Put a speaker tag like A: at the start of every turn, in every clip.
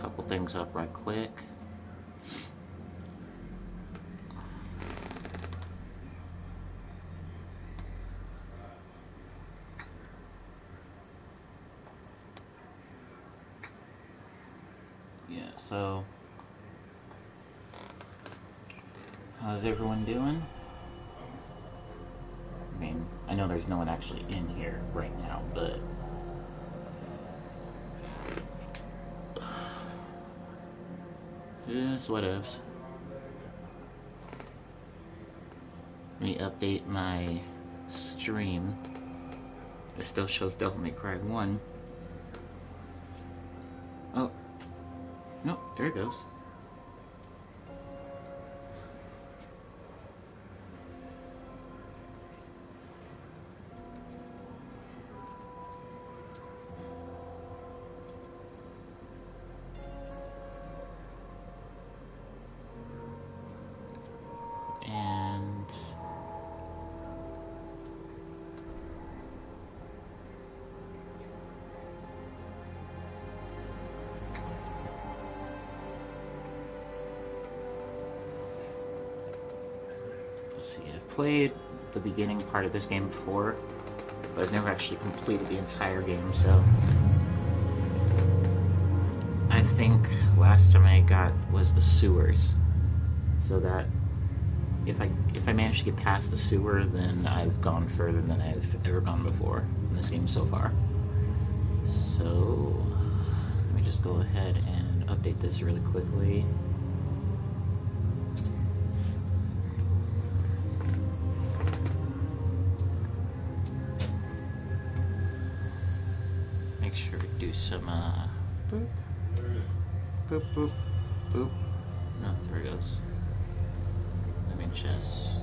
A: couple things up right quick. Yeah, so how's everyone doing? I mean, I know there's no one actually in here right now, but yes, whatevs. Let me update my stream. It still shows Devil May Cry 1. Oh. No, there it goes. And let's see, I've played the beginning part of this game before, but I've never actually completed the entire game, so I think last time I got was the sewers. So that if I manage to get past the sewer, then I've gone further than I've ever gone before in this game so far. So let me just go ahead and update this really quickly. Make sure to do some boop, boop, boop, boop. No, there it goes. Let me just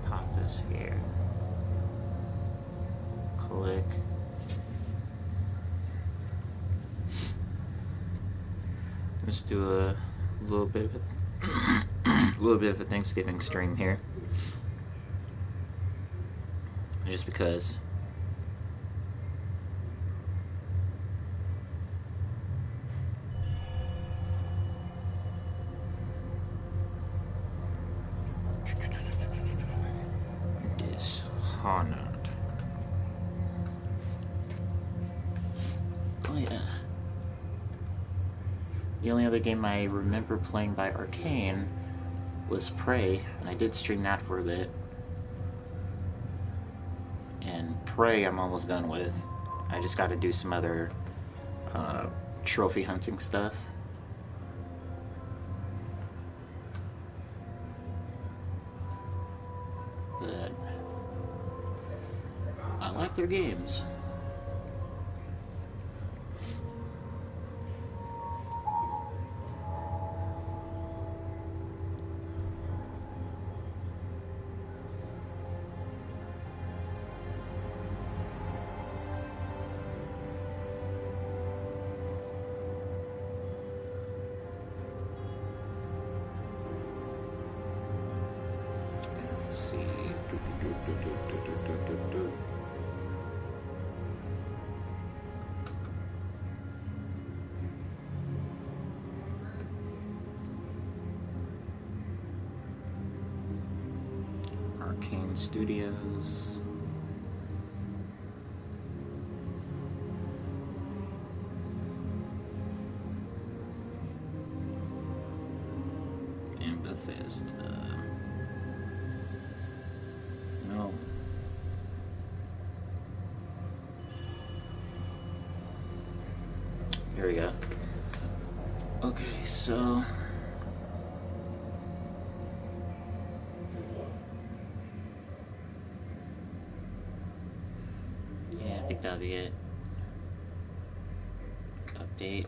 A: pop this here. Click. Let's do a little bit of a Thanksgiving stream here, just because. Dishonored. Oh yeah. The only other game I remember playing by Arcane was Prey, and I did stream that for a bit. And Prey I'm almost done with. I just gotta do some other trophy hunting stuff. But I like their games. Arcane Studios. And Bethesda. No. Here we go. Okay, so yeah, I think that'll be it. Update.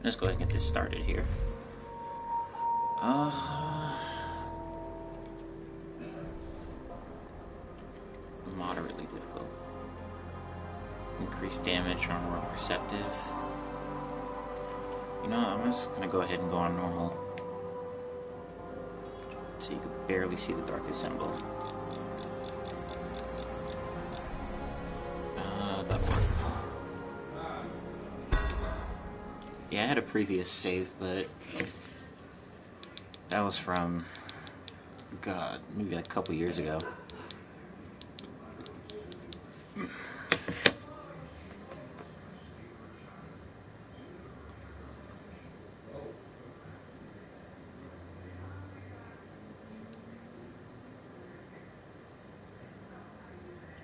A: Let's go ahead and get this started here. Moderately difficult. Increased damage or more perceptive. You know, I'm just gonna go ahead and go on normal. So you can barely see the darkest symbol. That worked. Yeah, I had a previous save, but that was from, God, maybe like a couple years ago.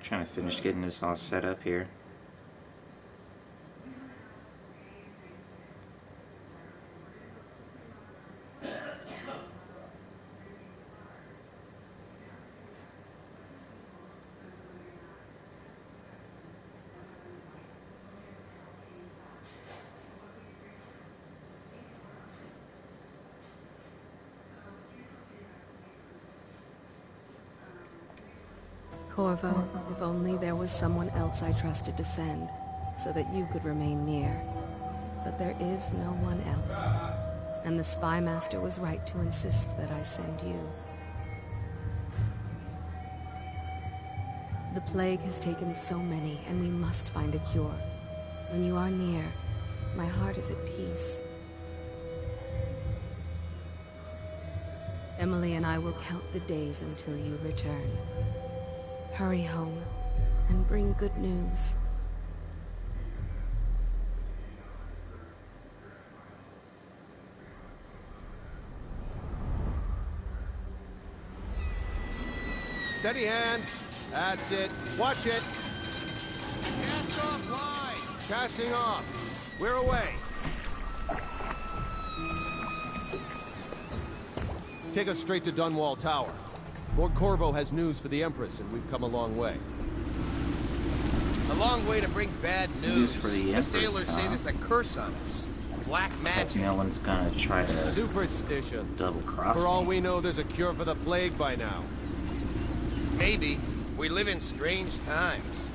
A: Trying to finish getting this all set up here.
B: Corvo, if only there was someone else I trusted to send, so that you could remain near. But there is no one else. And the Spy Master was right to insist that I send you. The plague has taken so many, and we must find a cure. When you are near, my heart is at peace. Emily and I will count the days until you return. Hurry home, and bring good news.
C: Steady hand. That's it. Watch it.
D: Cast off line.
C: Casting off. We're away. Take us straight to Dunwall Tower. Lord Corvo has news for the Empress, and we've come a long way.
D: A long way to bring bad news.
A: For the
D: The sailors say there's a curse on us. Black magic.
A: No one's gonna try to
C: Superstition.
A: double cross
C: For all
A: me.
C: we know, there's a cure for the plague by now.
D: Maybe. We live in strange times.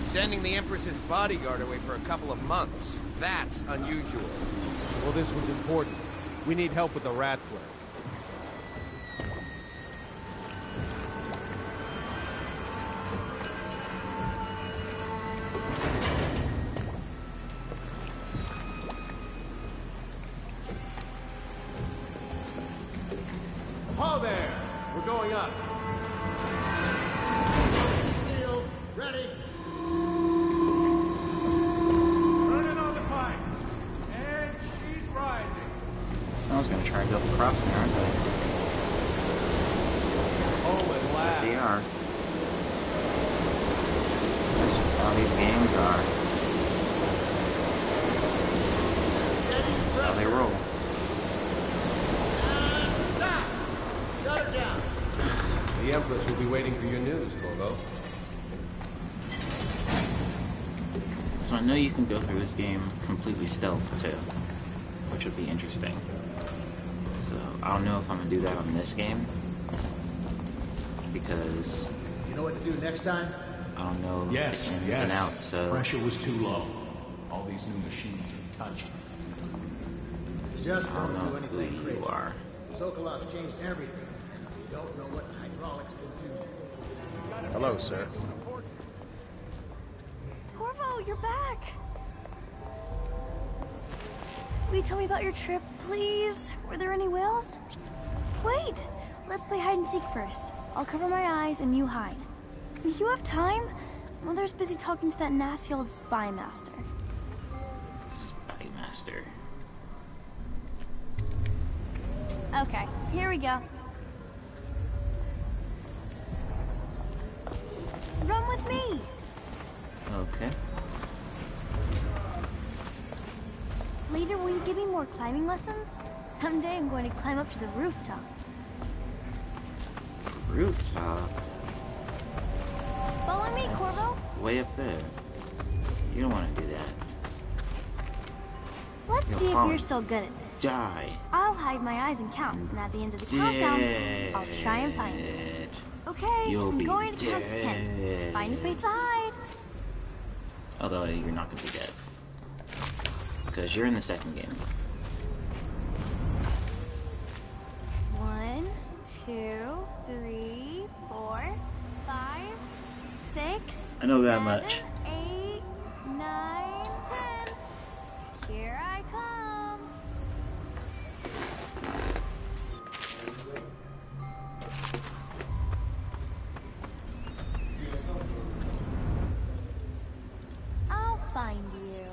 D: Sending the Empress's bodyguard away for a couple of months. That's unusual.
C: Well, this was important. We need help with the rat plague. Ho there! We're going up.
D: Sealed. Ready.
C: Turning on the pipes. And she's rising.
A: Someone's gonna try to double cross me, aren't they?
C: Oh, at last.
A: They are. That's just how these games are. That's how they roll.
D: Stop! Shut her down.
C: The Empress will be waiting for your news, Corvo.
A: So I know you can go through this game completely stealth too, which would be interesting. So I don't know if I'm gonna do that on this game because
E: You know what to do next time?
A: I don't know
F: Yes,
A: anything
F: yes.
A: out. So
F: Pressure was too low. All these new machines are touchy.
E: Just
A: I don't
E: don't do
A: know
E: anything
A: who
E: crazy.
A: you are.
E: Sokolov's changed everything, and we don't know what hydraulics can do.
D: Hello, sir.
G: Corvo, you're back! Will you tell me about your trip, please? Were there any whales? Wait! Let's play hide and seek first. I'll cover my eyes and you hide. You have time? Mother's busy talking to that nasty old spy master.
A: Spy Master.
G: Okay, here we go. Run with me!
A: Okay.
G: Later, will you give me more climbing lessons? Someday I'm going to climb up to the rooftop.
A: Rooftop.
G: Follow me, Corvo!
A: Way up there. You don't want to do that.
G: Let's
A: You'll
G: see if
A: probably
G: you're still good at this.
A: Die.
G: I'll hide my eyes and count, and at the end of the countdown, I'll try and find you.
A: Dead.
G: Okay,
A: You'll
G: I'm
A: be
G: going to count to 10.
A: dead.
G: Find a place to hide.
A: Although you're not gonna be dead. Because you're in the second game.
G: 1, 2, 3, 4, 5, 6.
A: I know that
G: 7,
A: much.
G: 8, 9, 10. Here I come. I'll find you.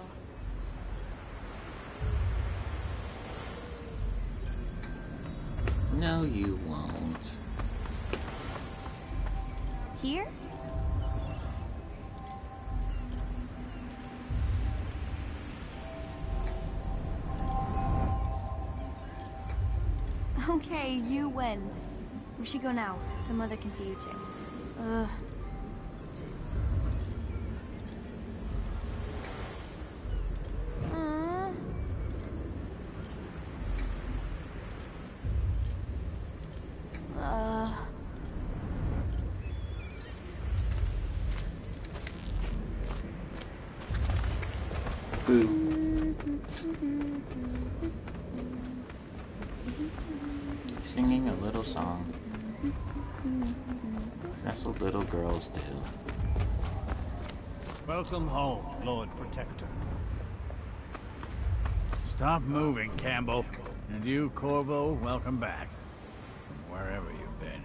A: No, you won't.
G: Here? Okay, you win. We should go now, so Mother can see you too. Aw.
A: Boo. Singing a little song. 'Cause that's what little girls do.
H: Welcome home, Lord Protector. Stop moving, Campbell. And you, Corvo, welcome back. From wherever you've been.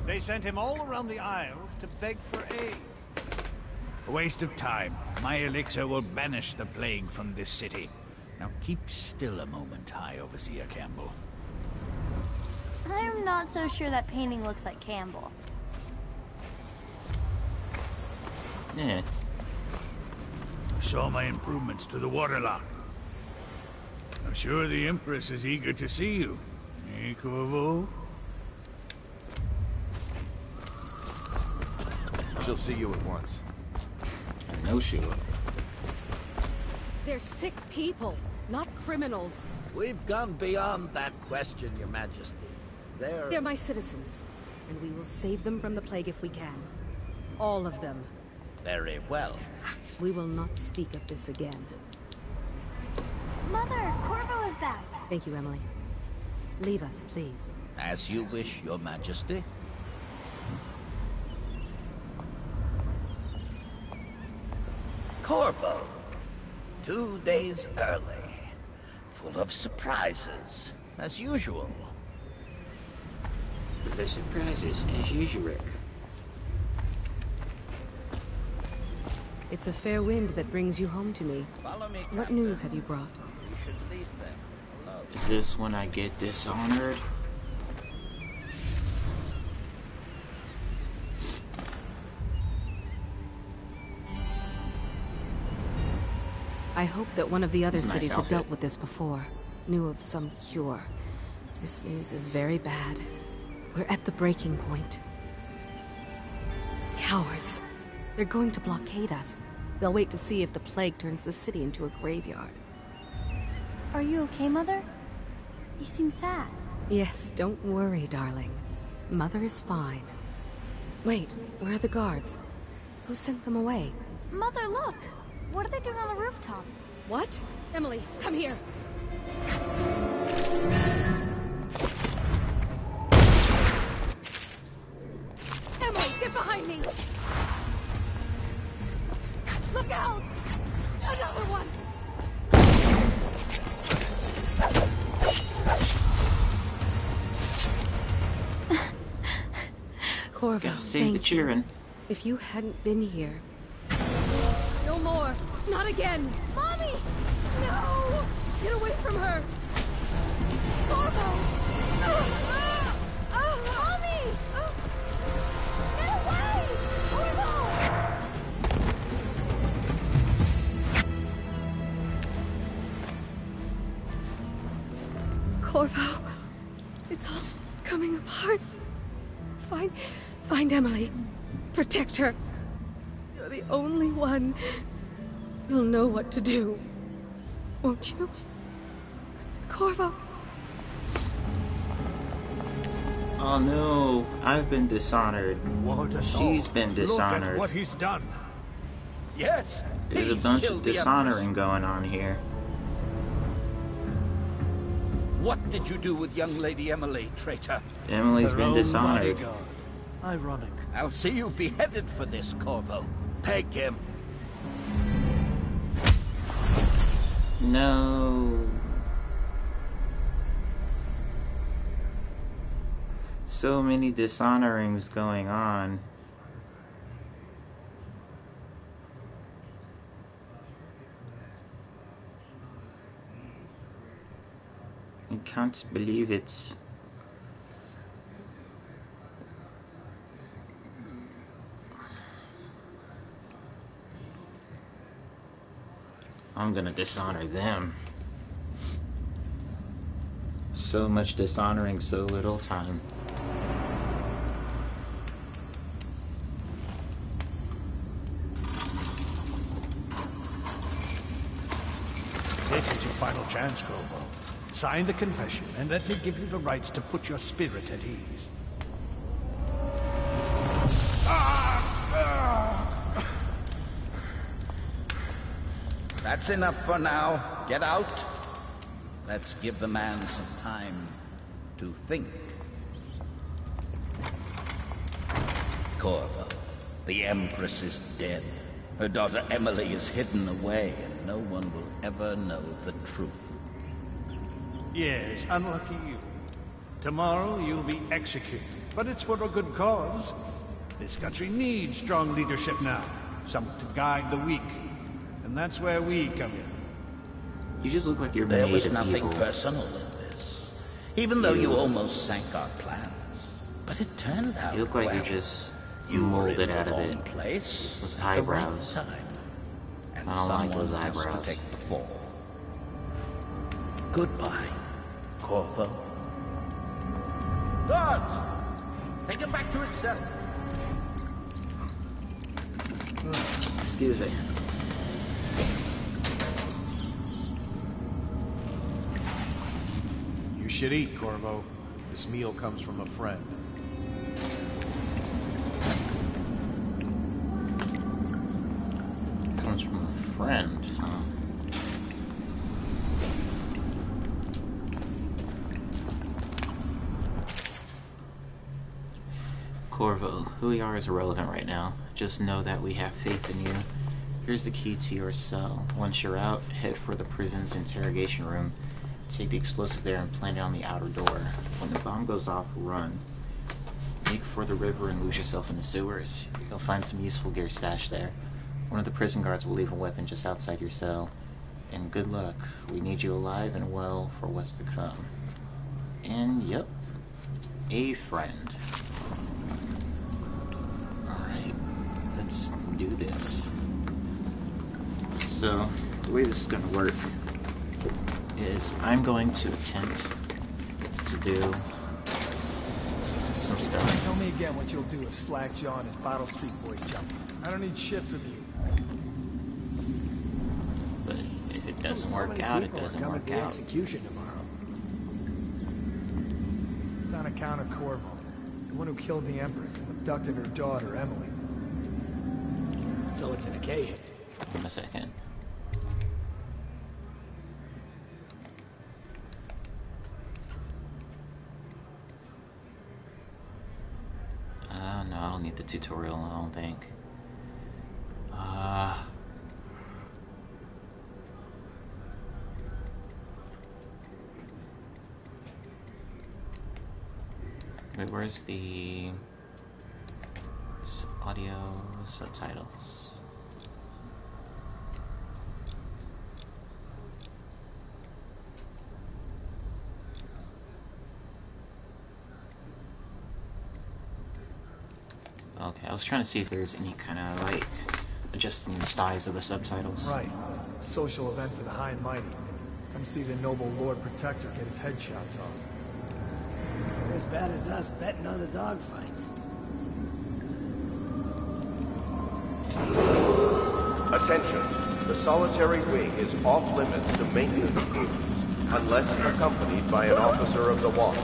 H: They sent him all around the Isles to beg for aid. A waste of time. My elixir will banish the plague from this city. Now keep still a moment, High Overseer Campbell.
G: I'm not so sure that painting looks like Campbell.
A: Yeah.
H: I saw my improvements to the waterlock. I'm sure the Empress is eager to see you. Eh, Corvo?
C: She'll see you at once.
A: I know she will.
B: They're sick people, not criminals.
I: We've gone beyond that question, Your Majesty.
B: They're my citizens, and we will save them from the plague if we can. All of them.
I: Very well.
B: We will not speak of this again.
G: Mother, Corvo is back.
B: Thank you, Emily. Leave us, please.
I: As you wish, Your Majesty. Corvo. 2 days early. Full of surprises, as usual.
A: The surprises, as usual.
B: It's a fair wind that brings you home to me.
I: Follow me,
B: What
I: Captain.
B: news have you brought?
I: We should leave them alone.
A: Is this when I get dishonored?
B: I hope that one of the other
A: It's a nice
B: cities had
A: outfit.
B: dealt with this before. Knew of some cure. This news is very bad. We're at the breaking point. Cowards. They're going to blockade us. They'll wait to see if the plague turns the city into a graveyard.
G: Are you okay, Mother? You seem sad.
B: Yes, don't worry, darling. Mother is fine. Wait, where are the guards? Who sent them away?
G: Mother, look! What are they doing on the rooftop?
B: What? Emily, come here! Emily, get behind me! Look out! Another one! Corvo,
A: Gotta save the
B: thank you.
A: children.
B: If you hadn't been here... No more! Not again!
G: Mommy!
B: No! Get away from her! Corvo!
G: Mommy! Get away! Corvo!
B: Corvo, it's all coming apart. Find Emily. Protect her. You're the only one who'll know what to do. Won't you? Corvo.
A: Oh no, I've been dishonored. She's been dishonored.
H: Look at what he's done.
I: Yes,
A: There's a
I: he's
A: bunch
I: killed
A: of
I: the
A: dishonoring going on here.
I: What did you do with young Lady Emily, traitor?
A: Emily's
H: Her
A: been
H: own
A: dishonored.
H: bodyguard. Ironic.
I: I'll see you beheaded for this, Corvo. Peg him.
A: No. So many dishonorings going on. I can't believe it. I'm gonna dishonor them. So much dishonoring, so little time.
H: This is your final chance, Corvo. Sign the confession, and let me give you the rights to put your spirit at ease.
I: That's enough for now. Get out. Let's give the man some time to think. Corvo, the Empress is dead. Her daughter Emily is hidden away, and no one will ever know the truth.
H: Yes, unlucky you. Tomorrow you'll be executed, but it's for a good cause. This country needs strong leadership now, someone to guide the weak. And that's where we come in.
A: You just look like you're
I: There
A: made
I: was
A: of
I: nothing
A: evil.
I: personal in this, even though you almost sank our plans. But it turned out
A: You look like
I: well.
A: you just
I: You were
A: molded
I: in
A: out
I: the
A: of
I: wrong
A: it.
I: place
A: Those
I: at the right
A: eyebrows.
I: time. And
A: I don't like
I: someone
A: those
I: has to
A: eyebrows.
I: take the fall. Goodbye, Corvo. Guards! Take him back to his cell.
A: Excuse me.
C: You should eat, Corvo. This meal comes from a friend.
A: Comes from a friend, huh? Corvo, who we are is irrelevant right now. Just know that we have faith in you. Here's the key to your cell. Once you're out, head for the prison's interrogation room. Take the explosive there and plant it on the outer door. When the bomb goes off, run. Make for the river and lose yourself in the sewers. You'll find some useful gear stashed there. One of the prison guards will leave a weapon just outside your cell. And good luck. We need you alive and well for what's to come. And yep, a friend. Alright, let's do this. So, the way this is going to work is I'm going to attempt to do some stuff.
E: Tell me again what you'll do if Slackjaw and his Bottle Street boys jump. I don't need shit from you.
A: But if it doesn't work out, it doesn't work
E: the
A: out.
E: execution tomorrow. It's on account of Corvo, the one who killed the Empress and abducted her daughter, Emily. So it's an occasion.
A: In a second. No, I don't need the tutorial, I don't think. Wait, where's the audio subtitles? Okay, I was trying to see if there's any kind of, like, adjusting the size of the subtitles.
E: Right. A social event for the high and mighty. Come see the noble Lord Protector get his head chopped off.
J: They're as bad as us betting on a dogfight.
K: Attention. the solitary wing is off limits to maintenance crews, unless accompanied by an officer of the watch.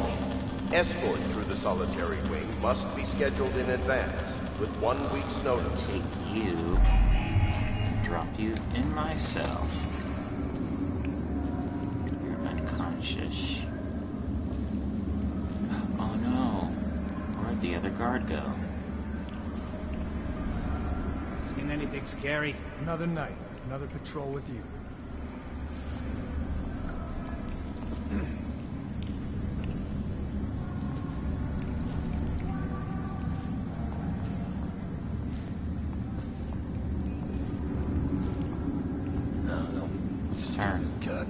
K: Escort through the solitary wing must be scheduled in advance, with 1 week's notice.
A: Take you and drop you in my cell. You're unconscious. Oh no. Where'd the other guard go?
H: Seen anything scary?
E: Another night, another patrol with you.
A: Turn.
E: God.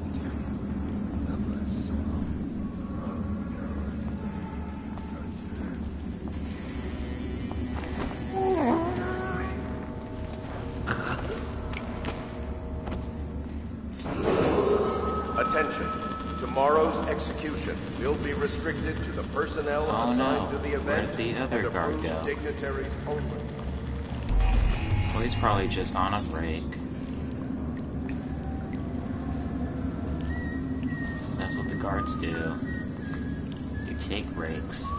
K: Attention. Tomorrow's execution will be restricted to the personnel assigned to the event.
A: Where'd the other
K: and
A: guard
K: approved
A: go?
K: dignitaries only.
A: Well, he's probably just on a break. That's what the guards do. They take breaks.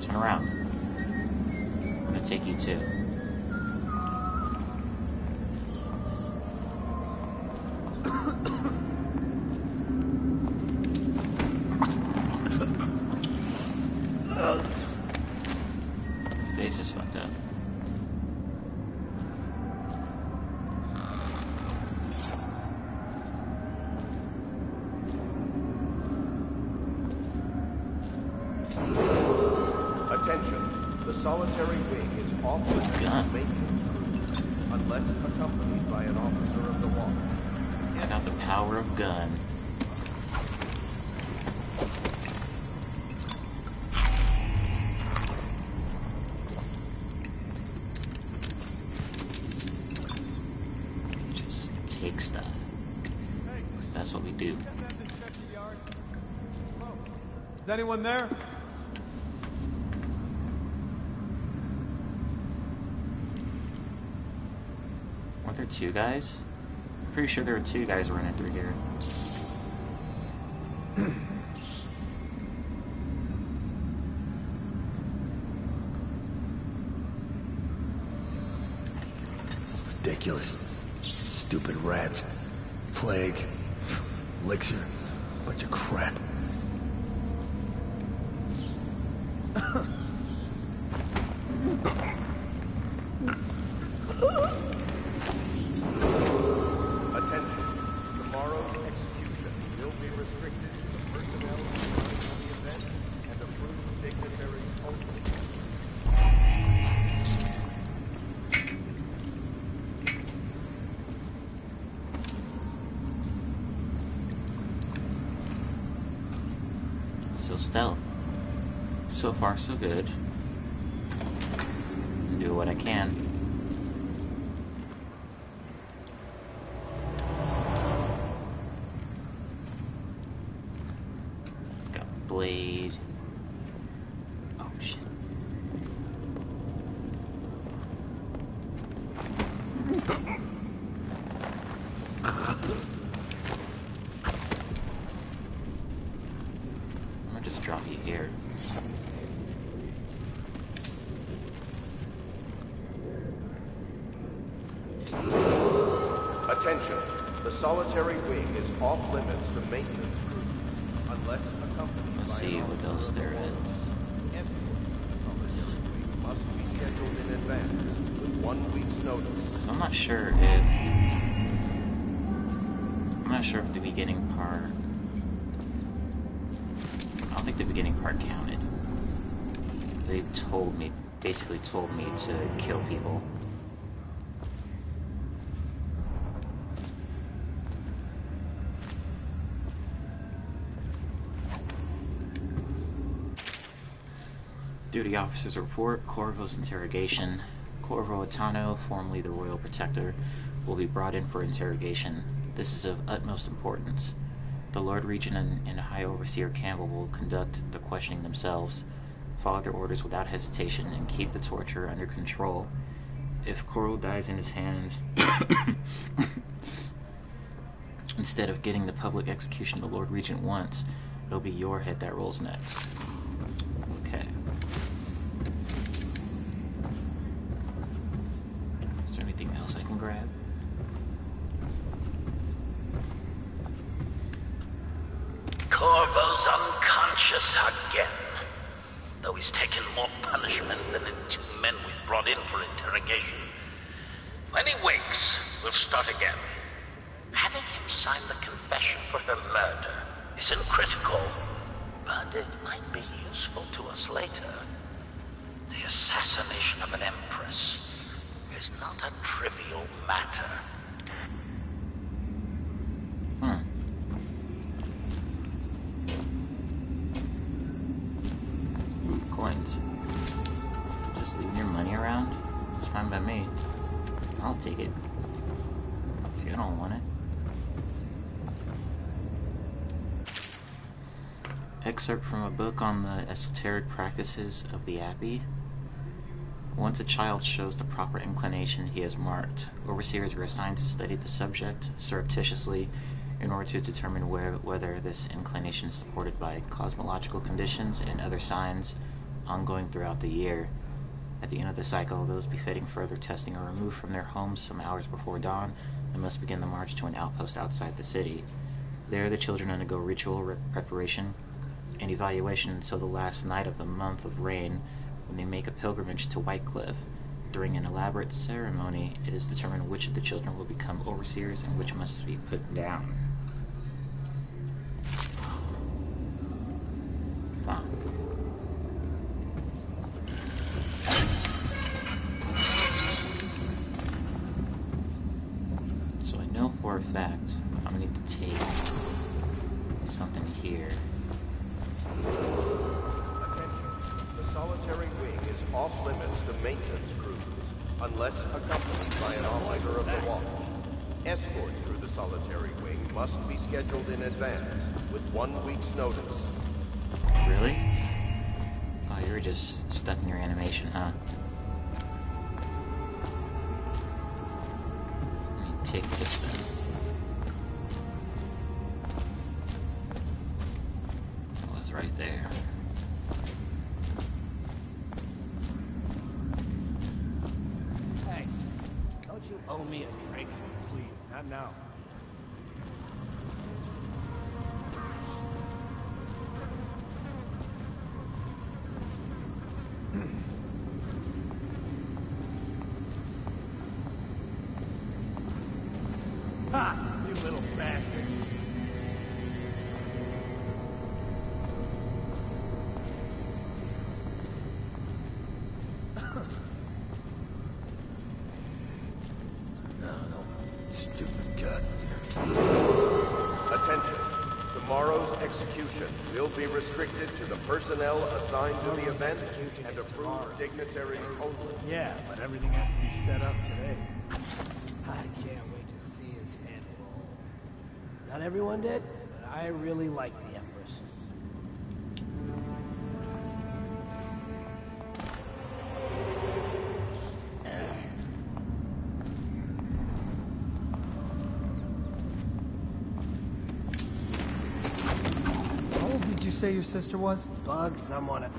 A: Turn around. I'm gonna take you too. Face is fucked up.
K: Attention. The solitary wing is off limits to maintenance crews, unless accompanied by an officer of the watch.
A: I got the power of gun. Just take stuff. 'Cause that's what we do.
C: Is anyone there?
A: Weren't there two guys? I'm pretty sure there were two guys running through here.
E: Ridiculous. Stupid rats. Plague. Elixir. Bunch of crap.
K: Attention. Tomorrow's execution will be restricted to the personnel assigned to the event and approved dignitaries only.
A: So stealth. So far, so good. Do what I can. Got blade. Oh shit. I'm gonna just drop you here.
K: Attention. The solitary wing is off limits to maintenance crews, unless accompanied
A: Let's
K: by
A: see
K: an
A: what
K: officer
A: else
K: of the
A: there
K: watch.
A: is.
K: Escort to the solitary wing must be scheduled in advance, with 1 week's notice.
A: So I'm not sure if the beginning part. I don't think the beginning part counted. They basically told me to kill people. Duty officers report Corvo's interrogation. Corvo Atano, formerly the Royal Protector, will be brought in for interrogation. This is of utmost importance. The Lord Regent and High Overseer Campbell will conduct the questioning themselves, follow their orders without hesitation, and keep the torture under control. if Coral dies in his hands, instead of getting the public execution the Lord Regent wants, it'll be your head that rolls next. Okay. Is there anything else I can grab?
L: Corvo's unconscious again. Though he's taken more punishment than the 2 men we've brought in for interrogation. When he wakes, we'll start again. Having him sign the confession for her murder isn't critical, but it might be useful to us later. The assassination of an empress is not a trivial matter.
A: Coins. Just leaving your money around? It's fine by me. I'll take it. If you don't want it. Excerpt from a book on the esoteric practices of the Abbey. Once a child shows the proper inclination, he is marked. Overseers were assigned to study the subject surreptitiously in order to determine whether this inclination is supported by cosmological conditions and other signs ongoing throughout the year. At the end of the cycle, those befitting further testing are removed from their homes some hours before dawn and must begin the march to an outpost outside the city. There, the children undergo ritual preparation and evaluation until the last night of the month of rain, when they make a pilgrimage to Whitecliff. During an elaborate ceremony, it is determined which of the children will become overseers and which must be put down. Wow. So I know for a fact I'm going to need to take something here.
K: Attention. The solitary wing is off limits to maintenance crews, unless accompanied by an officer of the watch. Escort through the solitary wing must be scheduled in advance, with 1 week's notice.
A: Really? Oh, you were just stuck in your animation, huh? Let me take this then. It was right there.
J: Hey, don't you owe me a drink?
E: Please, not now. Ha! You little bastard. Stupid cut.
K: Attention. Tomorrow's execution will be restricted to the personnel assigned to the event and approved dignitaries only.
E: Yeah, but everything has to be set up today.
J: I can't wait to see his head roll. Not everyone did, but I really like the Empress.
E: How old did you say your sister was?
J: Bug someone.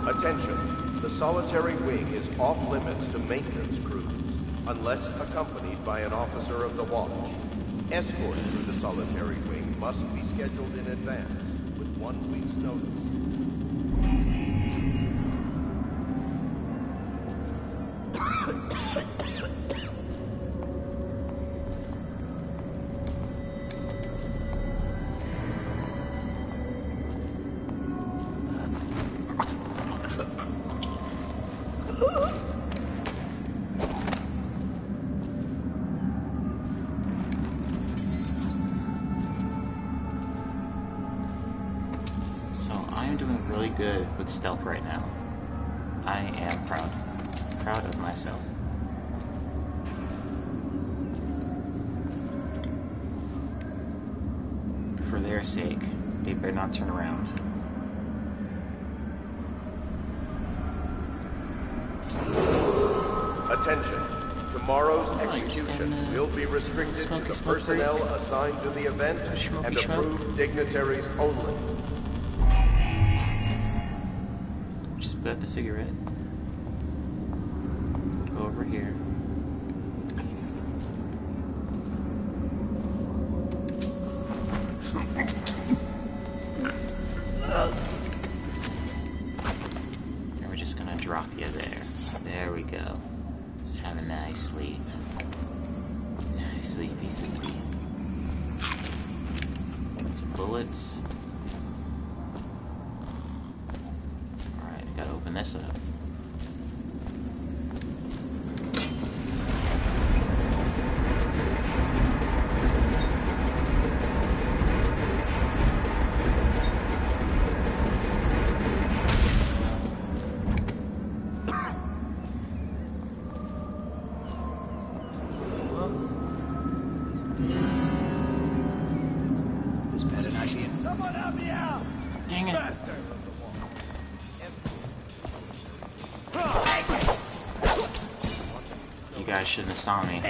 K: Attention. The solitary wing is off limits to maintenance crews, unless accompanied by an officer of the watch. Escort through the solitary wing must be scheduled in advance, with 1 week's notice.
A: good with stealth right now. I am proud of myself. For their sake, they better not turn around.
K: Attention. Tomorrow's execution will be restricted to the personnel assigned to the event and approved dignitaries only.
A: Just put out the cigarette. Over here. And we're just gonna drop you there. There we go. Just have a nice sleep. Nice sleepy. Some bullets. Alright, I gotta open this up. Dang it. You guys shouldn't have saw me. You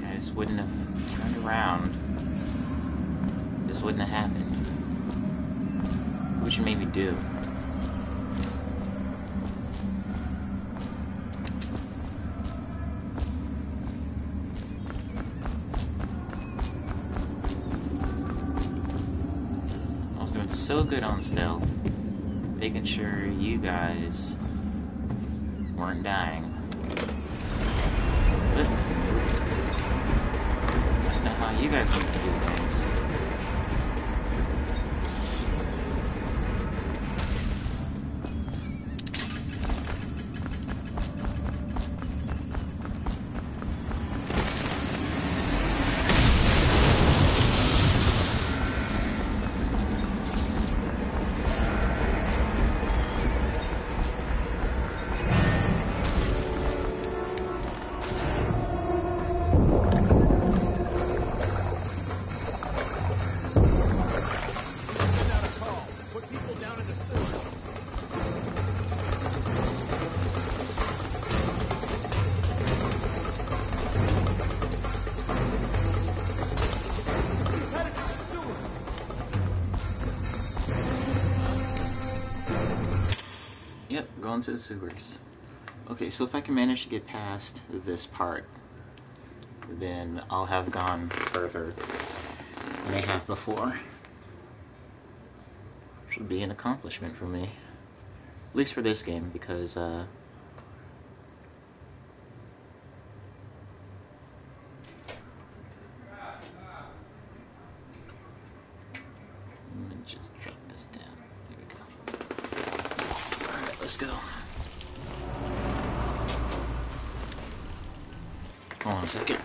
A: guys wouldn't have turned around. This wouldn't have happened. What you made me do? So good on stealth, making sure you guys weren't dying. But that's not how you guys want to do things. Yep, going to the sewers. Okay, so if I can manage to get past this part, then I'll have gone further than I have before. Should be an accomplishment for me. At least for this game, because, let me just drop this down. Here we go. Alright, let's go. Hold on a second.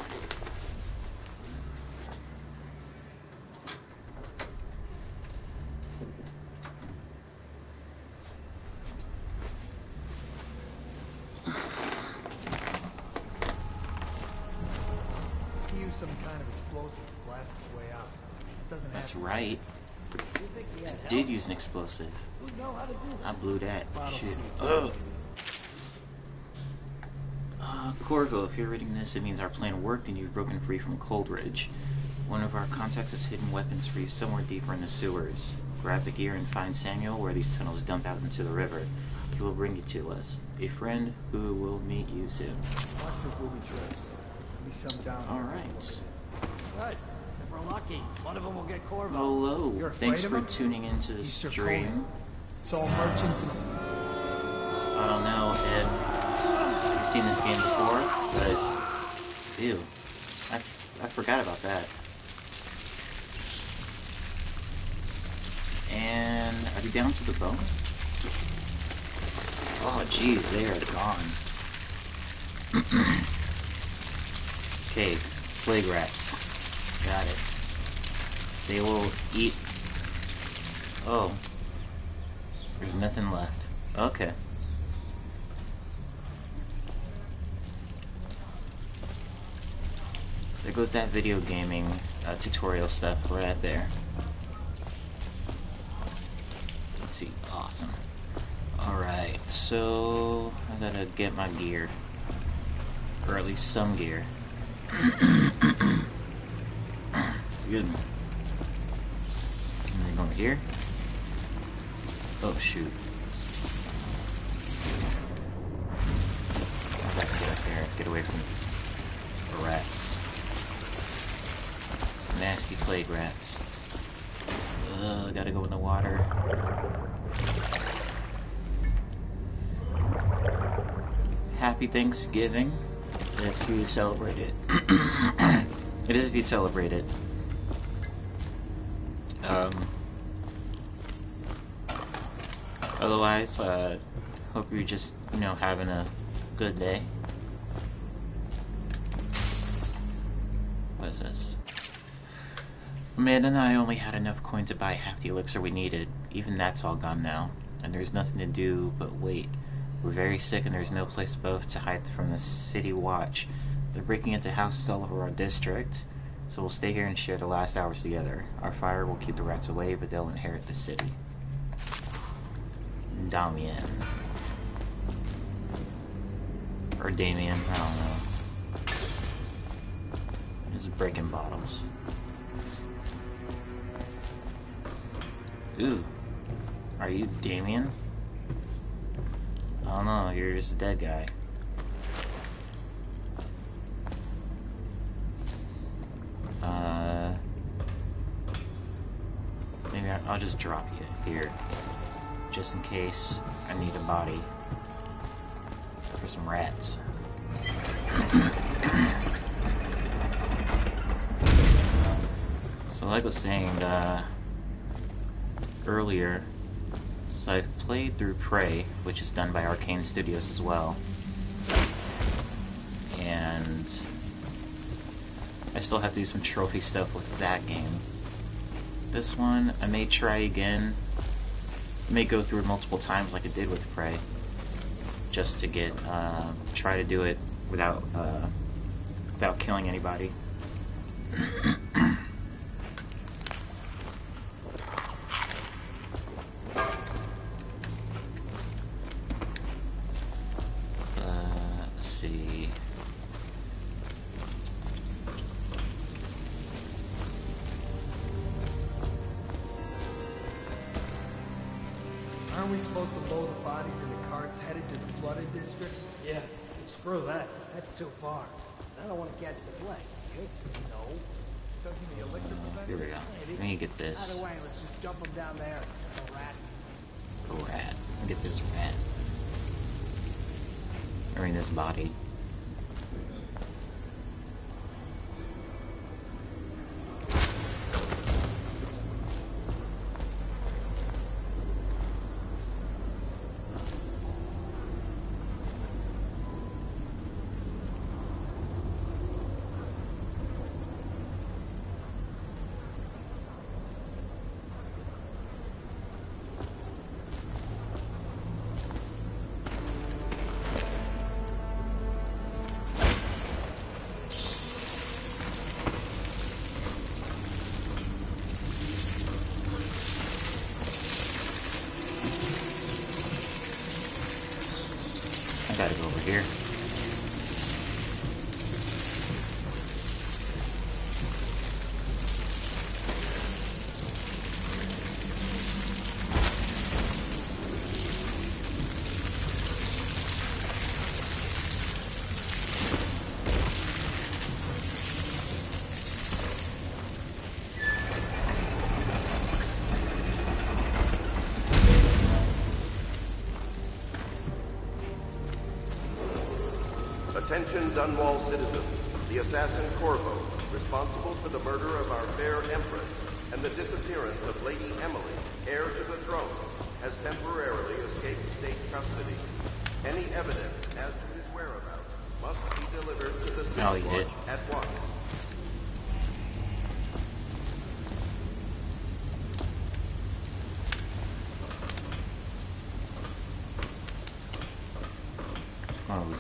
E: Use some kind of explosive to blast its way out. Doesn't
A: That's
E: have to
A: right. I did use an explosive. I blew that. Shit. Ugh. Corvo, if you're reading this, it means our plan worked and you've broken free from Coldridge. One of our contacts has hidden weapons for you somewhere deeper in the sewers. Grab the gear and find Samuel where these tunnels dump out into the river. He will bring you to us. A friend who will meet you soon.
E: Watch the booby traps. Be some down.
A: Alright.
J: Good. If we're lucky, one of them will get Corvo.
A: Hello.
E: You're afraid
A: Thanks
E: of
A: for
E: him?
A: tuning into the
E: He's Sir
A: stream.
E: Conan. It's all merchants and...
A: I don't know, Ed. I've seen this game before, but ew. I forgot about that. And are we down to the bone? Oh jeez, they are gone. Okay, Plague rats. Got it. They will eat... Oh. There's nothing left. Okay. There goes that video gaming tutorial stuff right there. Let's see. Awesome. Alright, so I gotta get my gear. Or at least some gear. It's good. And then over here. Oh shoot. I gotta get up there, get away from the rats. Nasty plague rats. I gotta go in the water. Happy Thanksgiving if you celebrate it. It is if you celebrate it. Otherwise, hope you're just, you know, having a good day. What is this? Amanda and I only had enough coin to buy half the elixir we needed. Even that's all gone now. And there's nothing to do but wait. We're very sick and there's no place both to hide from the city watch. They're breaking into houses all over our district. So we'll stay here and share the last hours together. Our fire will keep the rats away, but they'll inherit the city. Damien. Or Damien, I don't know. He's breaking bottles. Ooh. Are you Damien? I don't know, you're just a dead guy. Maybe I'll just drop you here. Just in case I need a body for some rats. So like I was saying earlier, so I've played through Prey, which is done by Arcane Studios as well. And I still have to do some trophy stuff with that game. This one, I may try again. I may go through it multiple times like I did with Prey. Just to get, try to do it without killing anybody. Let's see.
E: Aren't we supposed to load the bodies in the carts headed to the flooded district?
J: Yeah, screw that. That's too far. I don't want to catch the plague. No.
E: Doesn't the elixir prevent
A: Here we go. Let me get this.
J: Either way, let's just dump them down there. The rats.
A: A rat. Let me get this rat. I mean, this body. I gotta go over here.
K: Attention Dunwall citizens. The assassin Corvo, responsible for the murder of our fair Empress and the disappearance of Lady Emily, heir to the throne, has temporarily escaped state custody. Any evidence as to his whereabouts must be delivered to the city watch at once.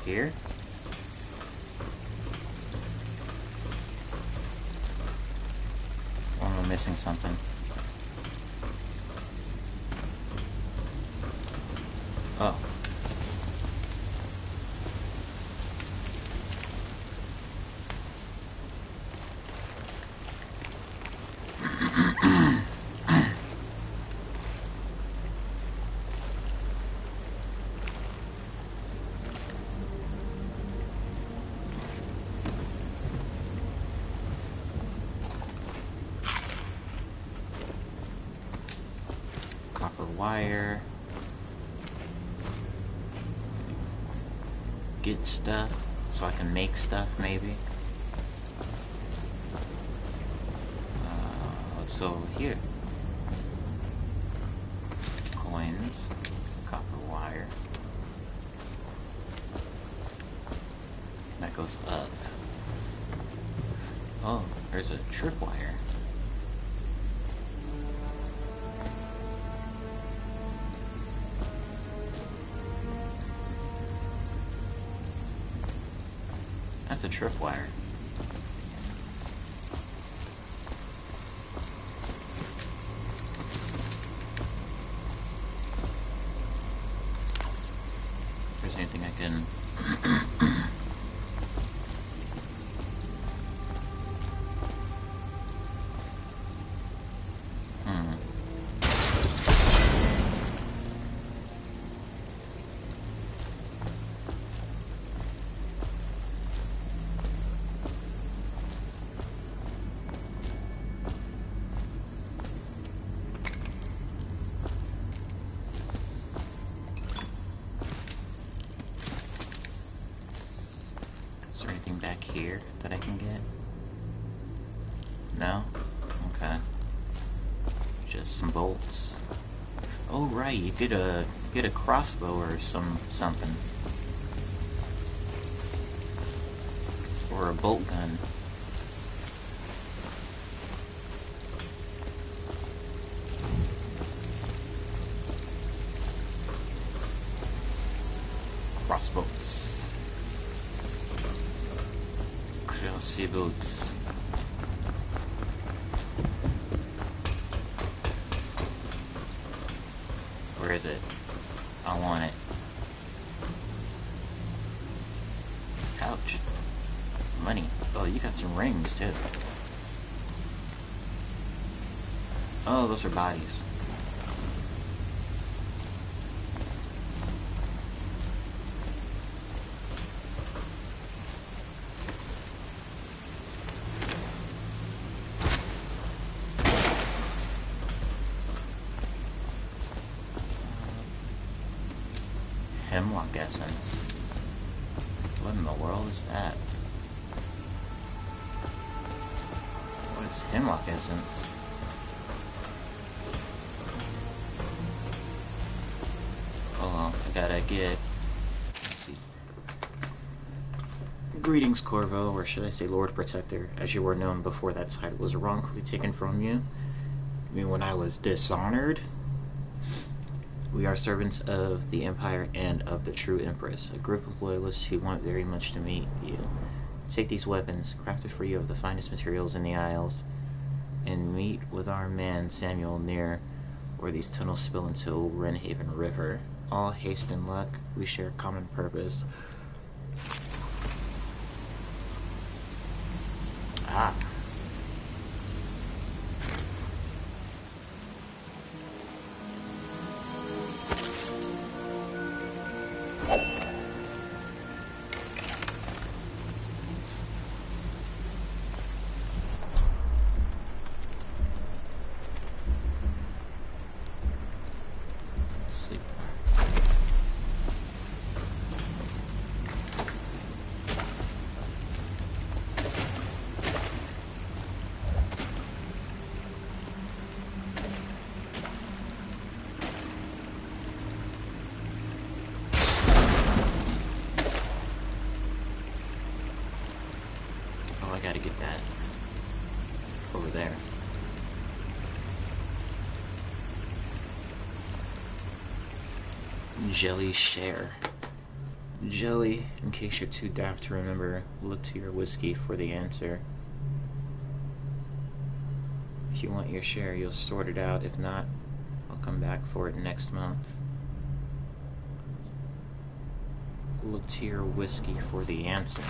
A: here? Or am I missing something? Oh. Copper wire. Get stuff so I can make stuff, maybe. What's over here? Coins. Copper wire. That goes up. Oh, there's a tripwire. That's a tripwire. If there's anything I can... Is there anything back here that I can get? No? Okay. Just some bolts. Oh right, you get a crossbow or something. Or a bolt gun. Crossbows. Crossy boots. Where is it? I want it. Ouch. Money. Oh, you got some rings too. Oh, those are bodies. Hemlock essence. What in the world is that? What is hemlock essence? Hold on, I gotta get... Let's see. Greetings, Corvo, or should I say Lord Protector, as you were known before that title was wrongfully taken from you. I mean, when I was dishonored. We are servants of the Empire and of the true Empress, a group of loyalists who want very much to meet you. Take these weapons, crafted for you of the finest materials in the Isles, and meet with our man Samuel near where these tunnels spill into Wrenhaven River. All haste and luck, we share a common purpose. Ah. I gotta get that over there. Jelly share. Jelly, in case you're too daft to remember, look to your whiskey for the answer. If you want your share, you'll sort it out. If not, I'll come back for it next month. Look to your whiskey for the answer.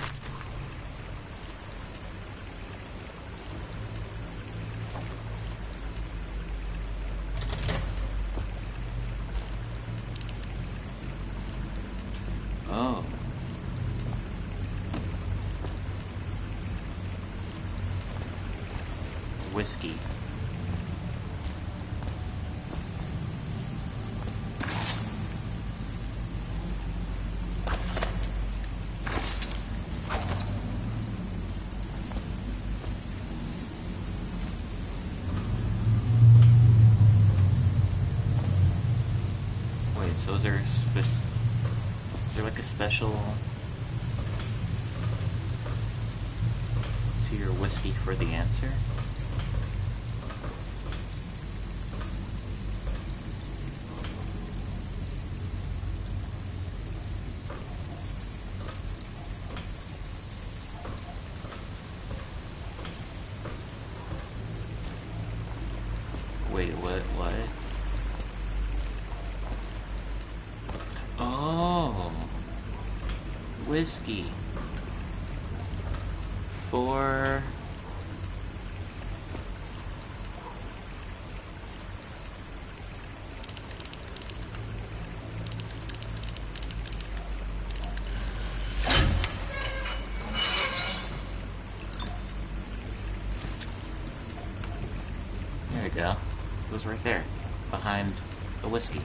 A: Oh. Whiskey. Wait, so is there like a special to your whiskey for the answer? Wait, what? Oh, whiskey for there we go. It was right there, behind the whiskey.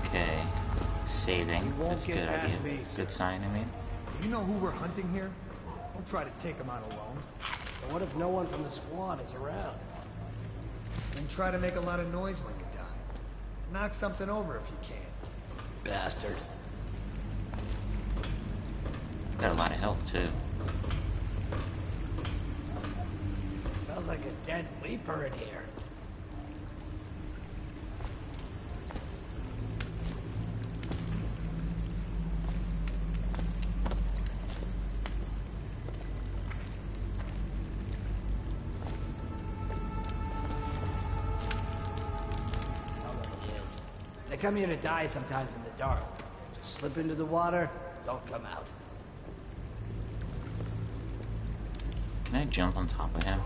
A: Okay, saving. That's a good idea. Good sign, I mean.
E: Do you know who we're hunting here? Don't try to take him out alone.
J: But what if no one from the squad is around?
E: Then try to make a lot of noise when you die. Knock something over if you can.
J: Bastard.
A: Got a lot of health too.
J: Smells like a dead weeper in here. They come here to die sometimes in the dark. Just slip into the water, don't come out.
A: Can I jump on top of him?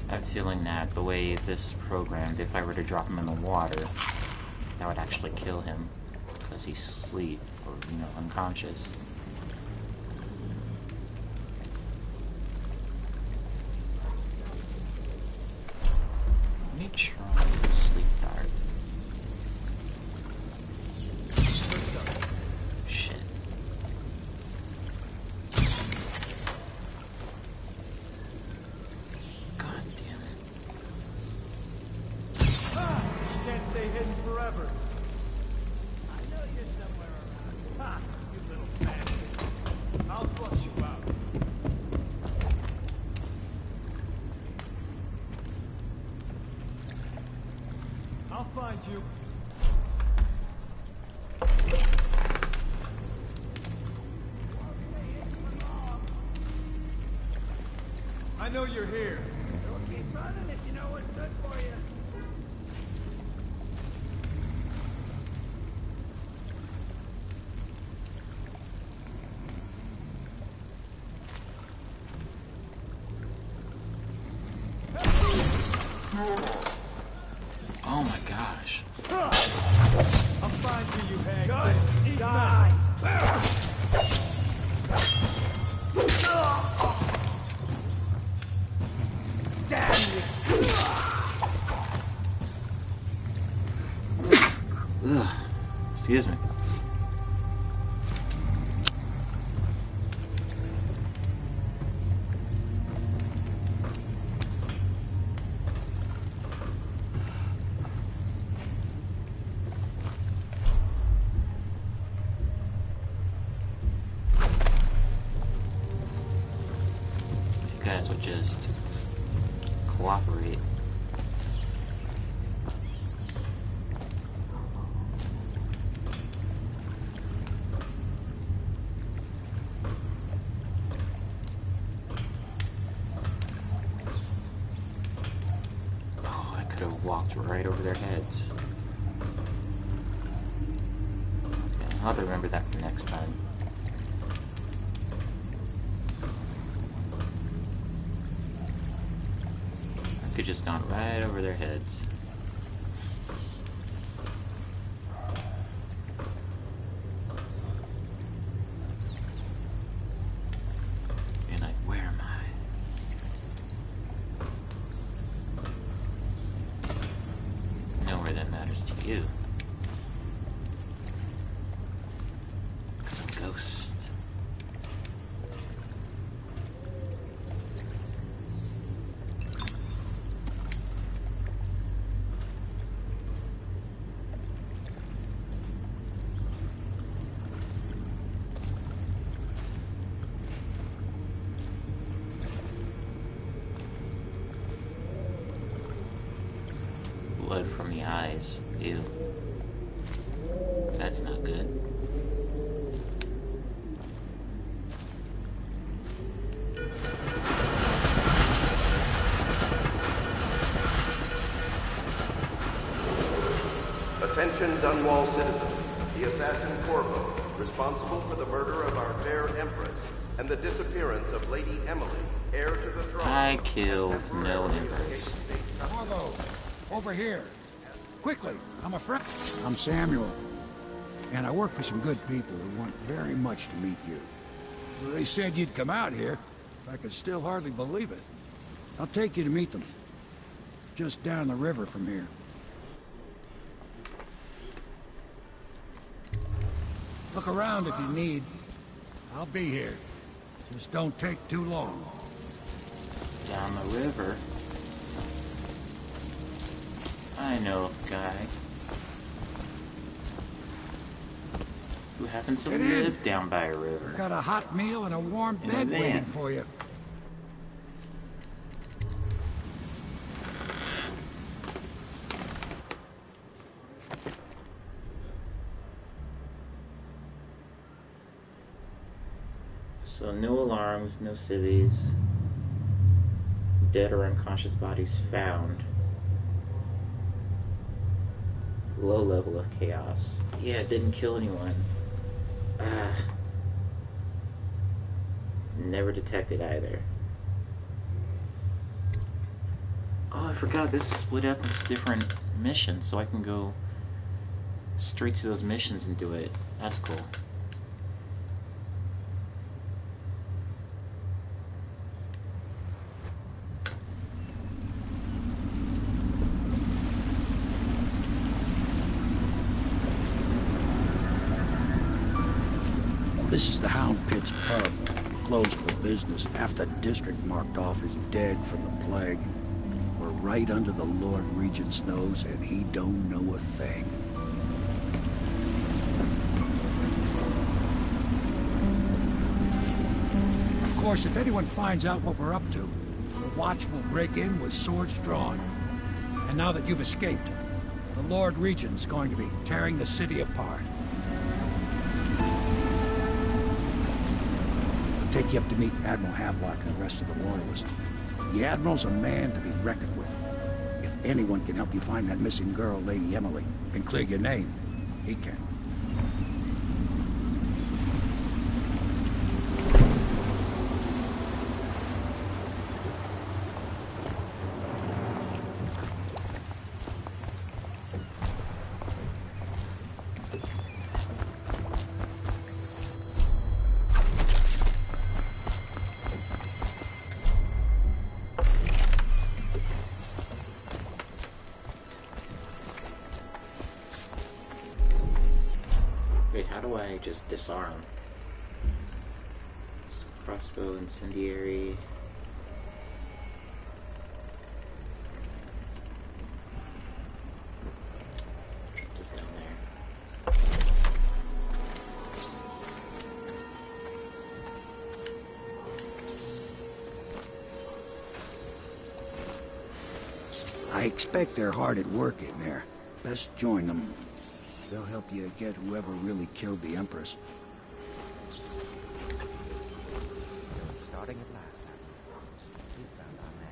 A: I have a feeling that the way this is programmed, if I were to drop him in the water, that would actually kill him, because he's asleep, or, unconscious. Let me try the sleep dart. Shit.
E: Can't stay hidden forever. I know you're somewhere around. Ha! You little bastard. I'll flush you out. I'll find you. I know you're here.
J: Don't keep running if you know what's good for you.
A: Oh my gosh.
E: I'm fine for you, Hank. Just die.
A: Ugh. Excuse me. If you guys would just cooperate. Walked right over their heads. Okay, I'll have to remember that for next time. I could just gone right over their heads. And like, where am I? Nowhere that matters to you. I'm a ghost. Blood from the eyes. Ew. That's not good.
K: Attention Dunwall citizens. The assassin Corvo, responsible for the murder of our fair Empress and the disappearance of Lady Emily, heir to the throne.
A: I killed no Empress.
M: Corvo, over here. Quickly, I'm a friend. I'm Samuel, and I work for some good people who want very much to meet you. Well, they said you'd come out here. I could still hardly believe it. I'll take you to meet them. Just down the river from here. Look around if you need. I'll be here. Just don't take too long.
A: Down the river. I know a guy who happens to live down by a river.
M: I've got a hot meal and a warm bed waiting for you.
A: So no alarms, no civvies. Dead or unconscious bodies found. Low level of chaos. Yeah, it didn't kill anyone. Never detected either. Oh, I forgot this is split up into different missions, so I can go straight to those missions and do it. That's cool.
M: This is the Hound Pit's pub, closed for business after the district marked off as dead from the plague. We're right under the Lord Regent's nose, and he don't know a thing. Of course, if anyone finds out what we're up to, the Watch will break in with swords drawn. And now that you've escaped, the Lord Regent's going to be tearing the city apart. Take you up to meet Admiral Havelock and the rest of the Loyalists. The Admiral's a man to be reckoned with. If anyone can help you find that missing girl, Lady Emily, and clear your name, he can.
A: Wait, how do I just disarm? Crossbow, incendiary. Just down there.
M: I expect they're hard at work in there. Best join them. They'll help you get whoever really killed the Empress.
N: So it's starting at last, we found our man.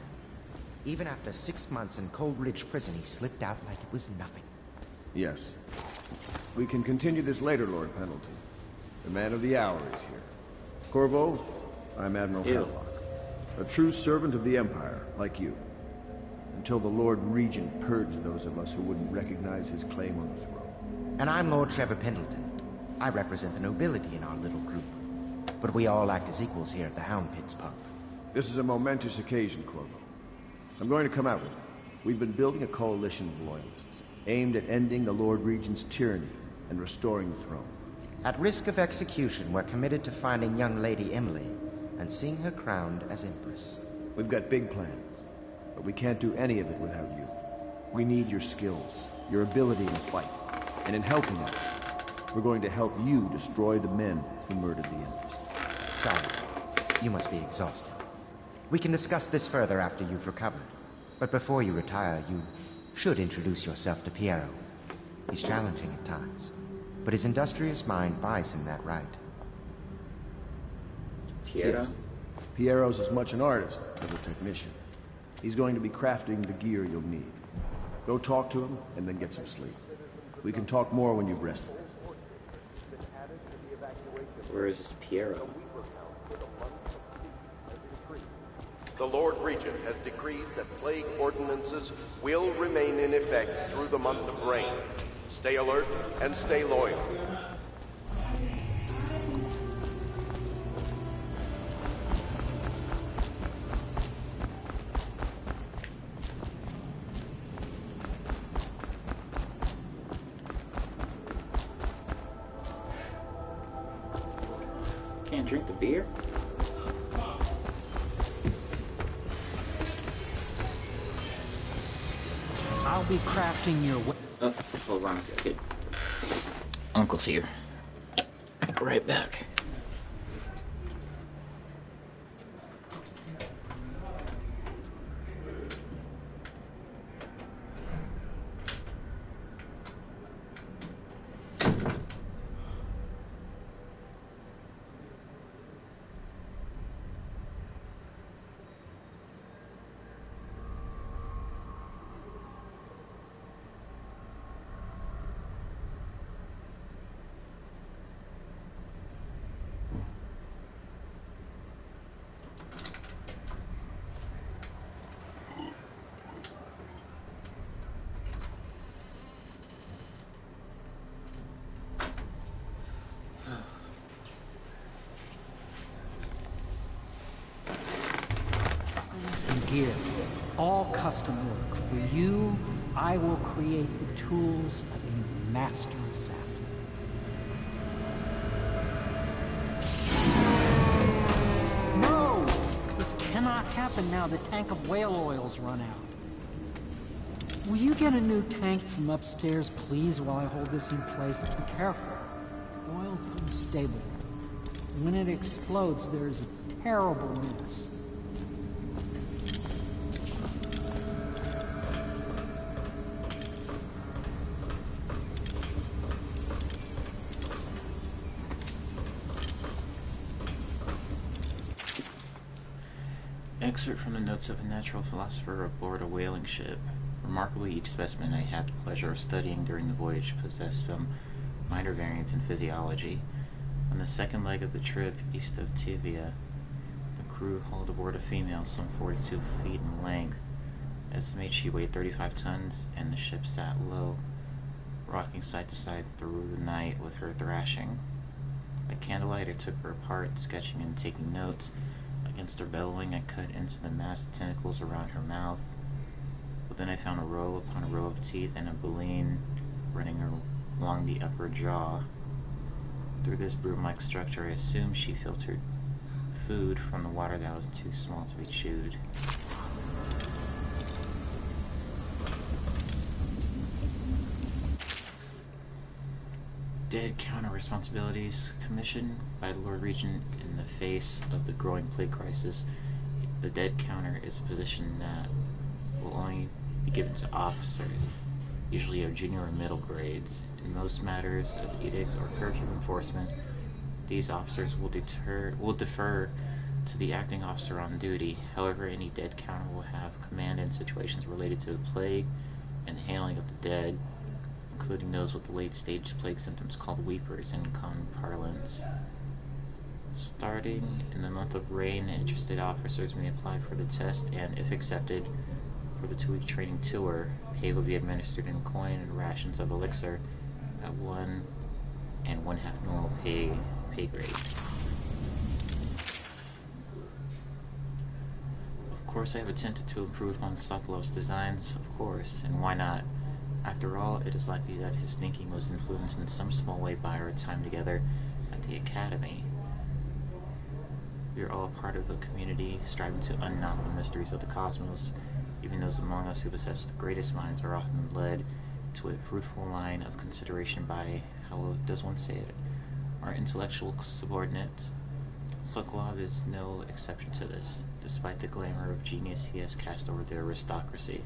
N: Even after 6 months in Cold Ridge Prison, he slipped out like it was nothing.
O: Yes. We can continue this later, Lord Pendleton. The man of the hour is here. Corvo, I'm Admiral Hadlock. A true servant of the Empire, like you. Until the Lord Regent purged those of us who wouldn't recognize his claim on the throne.
N: And I'm Lord Trevor Pendleton. I represent the nobility in our little group. But we all act as equals here at the Hound Pits pub.
O: This is a momentous occasion, Corvo. I'm going to come out with it. We've been building a coalition of loyalists, aimed at ending the Lord Regent's tyranny and restoring the throne.
N: At risk of execution, we're committed to finding young Lady Emily and seeing her crowned as Empress.
O: We've got big plans, but we can't do any of it without you. We need your skills, your ability to fight. And in helping us, we're going to help you destroy the men who murdered the Empress.
N: Sorry, you must be exhausted. We can discuss this further after you've recovered. But before you retire, you should introduce yourself to Piero. He's challenging at times, but his industrious mind buys him that right.
A: Piero?
O: Yes. Piero's as much an artist as a technician. He's going to be crafting the gear you'll need. Go talk to him, and then get some sleep. We can talk more when you've rested.
A: Where is this Piero?
K: The Lord Regent has decreed that plague ordinances will remain in effect through the month of rain. Stay alert and stay loyal.
A: Can't drink the beer?
P: I'll be crafting your way.
A: Oh, hold on a second. Uncle's here. Right back.
P: Gear, all custom work. For you, I will create the tools of a master assassin. No! This cannot happen now. The tank of whale oil's run out. Will you get a new tank from upstairs, please, while I hold this in place? Be careful. Oil's unstable. When it explodes, there's a terrible mess.
A: Excerpt from the notes of a natural philosopher aboard a whaling ship. Remarkably, each specimen I had the pleasure of studying during the voyage possessed some minor variance in physiology. On the second leg of the trip, east of Tivia, the crew hauled aboard a female some 42 feet in length. Estimate she weighed 35 tons, and the ship sat low, rocking side to side through the night with her thrashing. By candlelight, I took her apart, sketching and taking notes. Against her bellowing, I cut into the masked tentacles around her mouth. But then I found a row upon a row of teeth and a baleen running along the upper jaw. Through this broom-like structure, I assume she filtered food from the water that was too small to be chewed. Dead counter responsibilities commissioned by the Lord Regent in the face of the growing plague crisis. The dead counter is a position that will only be given to officers, usually of junior or middle grades. In most matters of edict or curfew enforcement, these officers will defer to the acting officer on duty. However, any dead counter will have command in situations related to the plague and the handling of the dead, including those with the late-stage plague symptoms called weepers in common parlance. Starting in the month of rain, interested officers may apply for the test, and if accepted for the 2-week training tour, pay will be administered in coin and rations of elixir at 1 1/2 normal pay grade. Of course, I have attempted to improve upon Sokolov's designs, of course, and why not? After all, it is likely that his thinking was influenced in some small way by our time together at the Academy. We are all part of a community striving to unknow the mysteries of the cosmos. Even those among us who possess the greatest minds are often led to a fruitful line of consideration by, how does one say it, our intellectual subordinates. Sokolov is no exception to this, despite the glamour of genius he has cast over the aristocracy.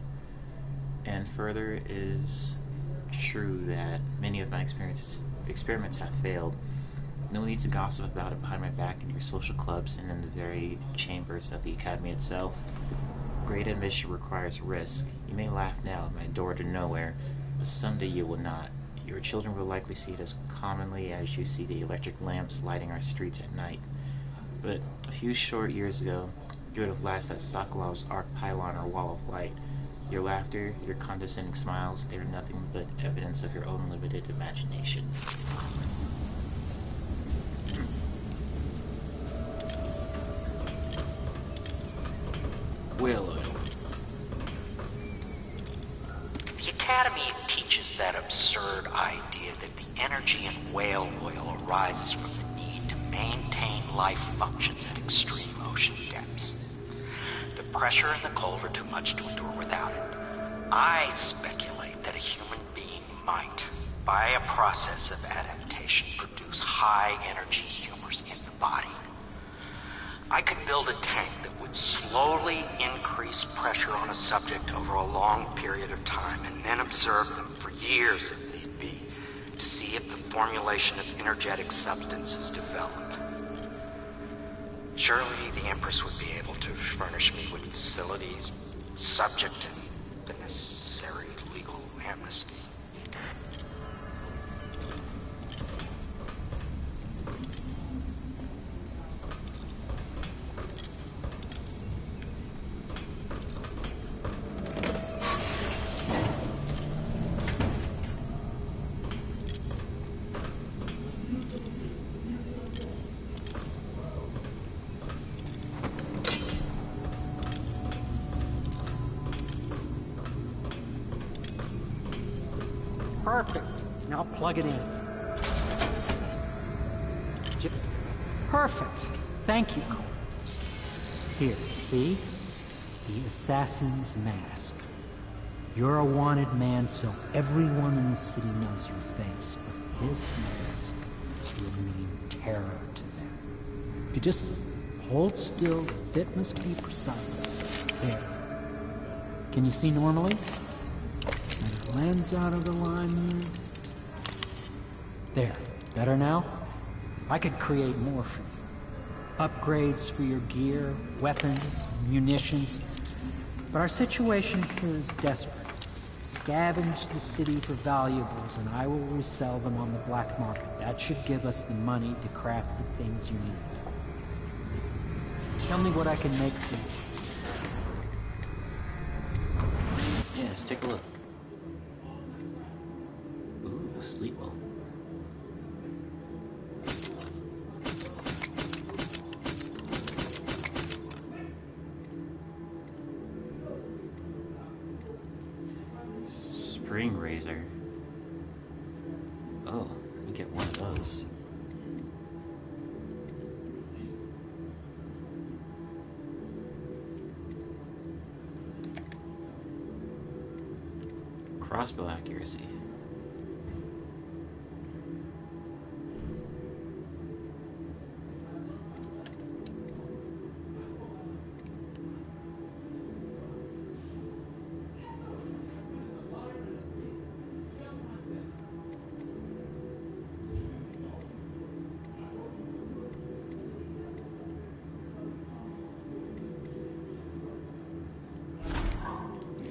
A: And further, it is true that many of my experiments have failed. No need to gossip about it behind my back in your social clubs and in the very chambers of the Academy itself. Great ambition requires risk. You may laugh now at my door to nowhere, but someday you will not. Your children will likely see it as commonly as you see the electric lamps lighting our streets at night. But a few short years ago, you would have laughed at Sokolov's arc pylon or wall of light. Your laughter, your condescending smiles, they are nothing but evidence of your own limited imagination. Whale oil.
L: The Academy teaches that absurd idea that the energy in whale oil arises from the need to maintain life functions at extreme ocean depths. The pressure and the cold are too much to endure without it. I speculate that a human being might, by a process of adaptation, produce high-energy humors in the body. I could build a tank that would slowly increase pressure on a subject over a long period of time and then observe them for years if need be to see if the formulation of energetic substance is developed. Surely the Empress would be able to furnish me with facilities subject to the necessary legal amnesty.
P: Perfect. Now plug it in. Perfect. Thank you, Cole. Here, see? The assassin's mask. You're a wanted man, so everyone in the city knows your face, but this mask will mean terror to them. If you just hold still, the fit must be precise. There. Can you see normally? Center lens out of alignment. There. Better now? I could create more for you. Upgrades for your gear, weapons, munitions. But our situation here is desperate. Scavenge the city for valuables, and I will resell them on the black market. That should give us the money to craft the things you need. Tell me what I can make for you.
A: Yeah, let's take a look. Ooh, sleep well. Spring razor. Oh, you get one of those. Crossbow accuracy.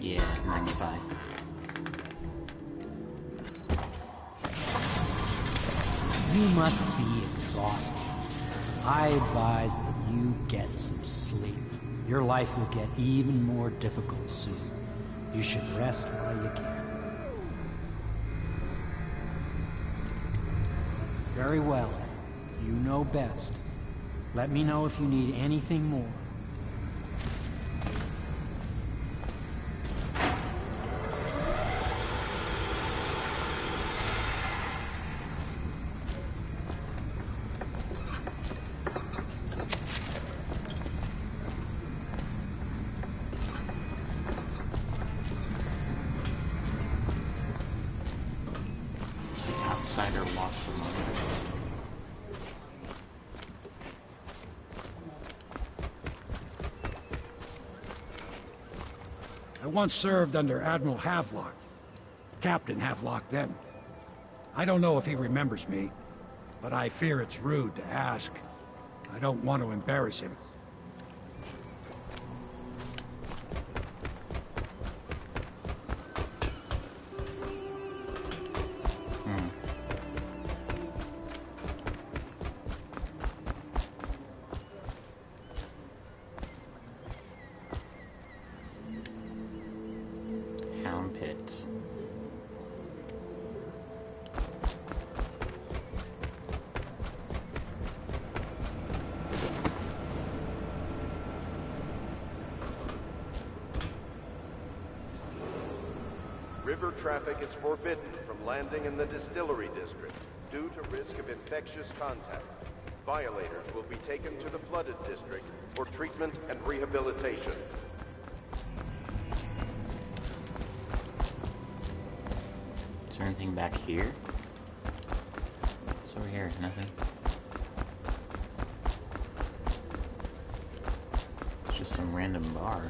A: Yeah, 95.
P: You must be exhausted. I advise that you get some sleep. Your life will get even more difficult soon. You should rest while you can. Very well. You know best. Let me know if you need anything more.
A: Outsider walks among us.
M: I once served under Admiral Havelock. Captain Havelock then. I don't know if he remembers me, but I fear it's rude to ask. I don't want to embarrass him.
A: Hound pits.
K: River traffic is forbidden from landing in the distillery district due to risk of infectious contact. Violators will be taken to the flooded district for treatment and rehabilitation.
A: Is there anything back here? What's over here? Nothing. It's just some random bar.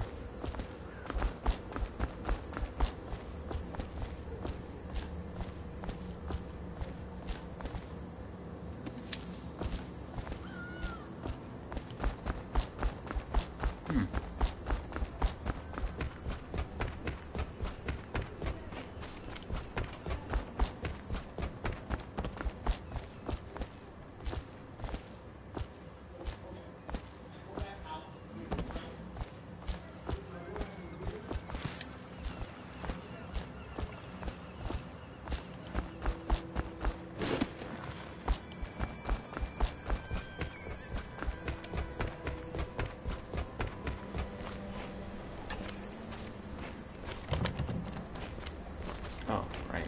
A: Oh, right.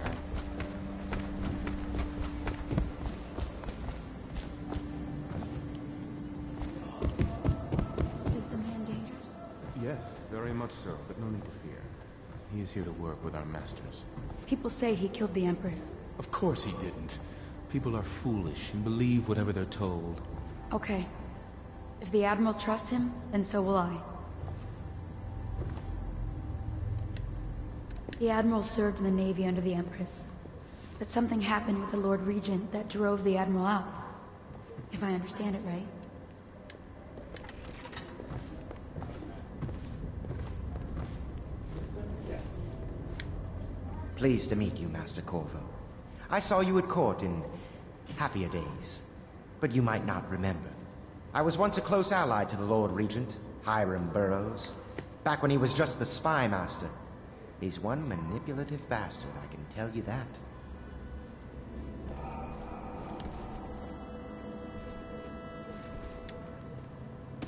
Q: Is the man dangerous?
R: Yes, very much so, but no need to fear. He is here to work with our masters.
Q: People say he killed the Empress.
R: Of course he didn't. People are foolish and believe whatever they're told.
Q: Okay. If the Admiral trusts him, then so will I. The Admiral served in the Navy under the Empress. But something happened with the Lord Regent that drove the Admiral out. If I understand it right.
N: Pleased to meet you, Master Corvo. I saw you at court in happier days, but you might not remember. I was once a close ally to the Lord Regent, Hiram Burroughs, back when he was just the spy master. He's one manipulative bastard, I can tell you that.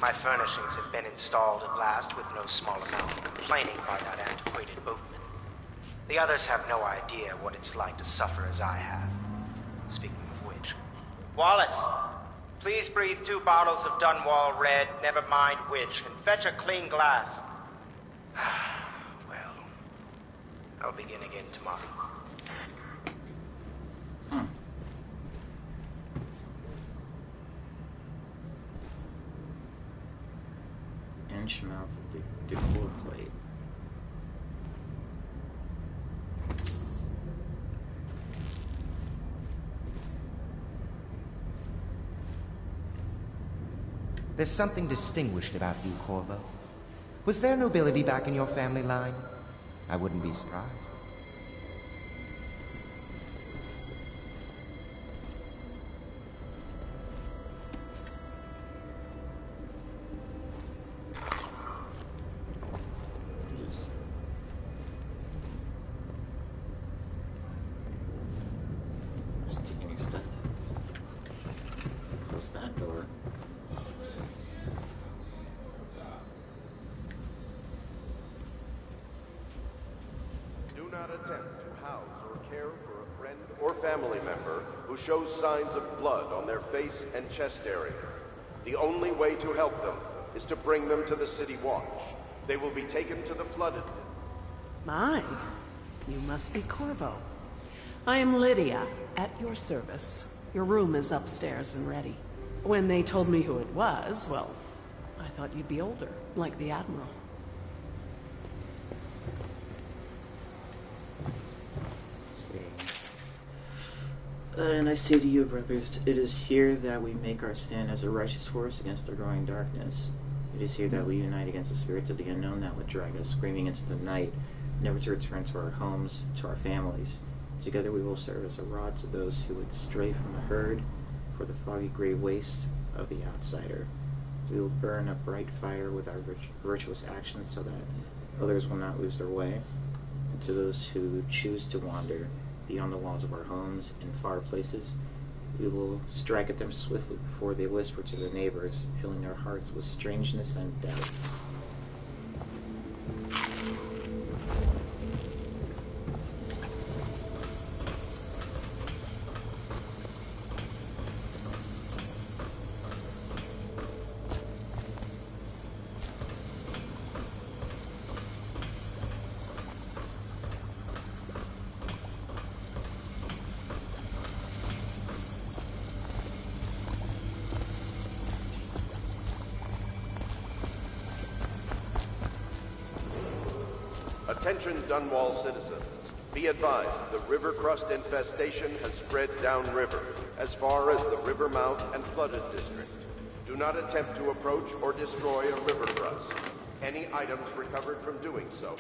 S: My furnishings have been installed at last with no small amount of complaining by that antiquated boatman. The others have no idea what it's like to suffer as I have. Speaking of which... Wallace! Please breathe 2 bottles of Dunwall Red, never mind which, and fetch a clean glass. Well, I'll begin again tomorrow.
A: Inch mouth decor plate.
N: There's something distinguished about you, Corvo. Was there nobility back in your family line? I wouldn't be surprised.
K: Do not attempt to house or care for a friend or family member who shows signs of blood on their face and chest area. The only way to help them is to bring them to the City Watch. They will be taken to the flooded.
T: My, you must be Corvo. I am Lydia, at your service. Your room is upstairs and ready. When they told me who it was, well, I thought you'd be older, like the Admiral.
A: And I say to you, brothers, it is here that we make our stand as a righteous force against the growing darkness. It is here that we unite against the spirits of the unknown that would drag us screaming into the night, never to return to our homes, to our families. Together we will serve as a rod to those who would stray from the herd, for the foggy gray waste of the outsider. We will burn a bright fire with our virtuous actions so that others will not lose their way. And to those who choose to wander beyond the walls of our homes in far places, we will strike at them swiftly before they whisper to their neighbors, filling their hearts with strangeness and doubts.
K: Attention Dunwall citizens. Be advised, the river crust infestation has spread downriver, as far as the river mouth and flooded district. Do not attempt to approach or destroy a river crust. Any items recovered from doing so.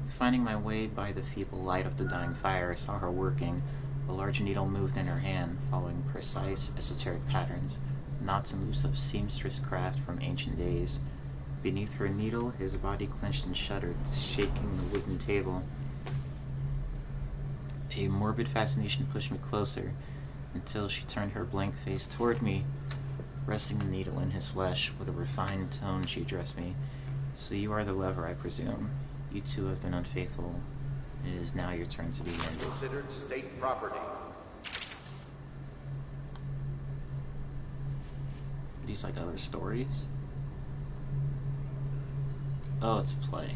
A: Finding my way by the feeble light of the dying fire, I saw her working. A large needle moved in her hand, following precise, esoteric patterns, knots and loops of seamstress craft from ancient days. Beneath her needle, his body clenched and shuddered, shaking the wooden table. A morbid fascination pushed me closer, until she turned her blank face toward me, resting the needle in his flesh. With a refined tone, she addressed me. So you are the lover, I presume. You two have been unfaithful. It is now your turn to be ended.
K: Considered state property.
A: These like other stories? Oh, it's a play.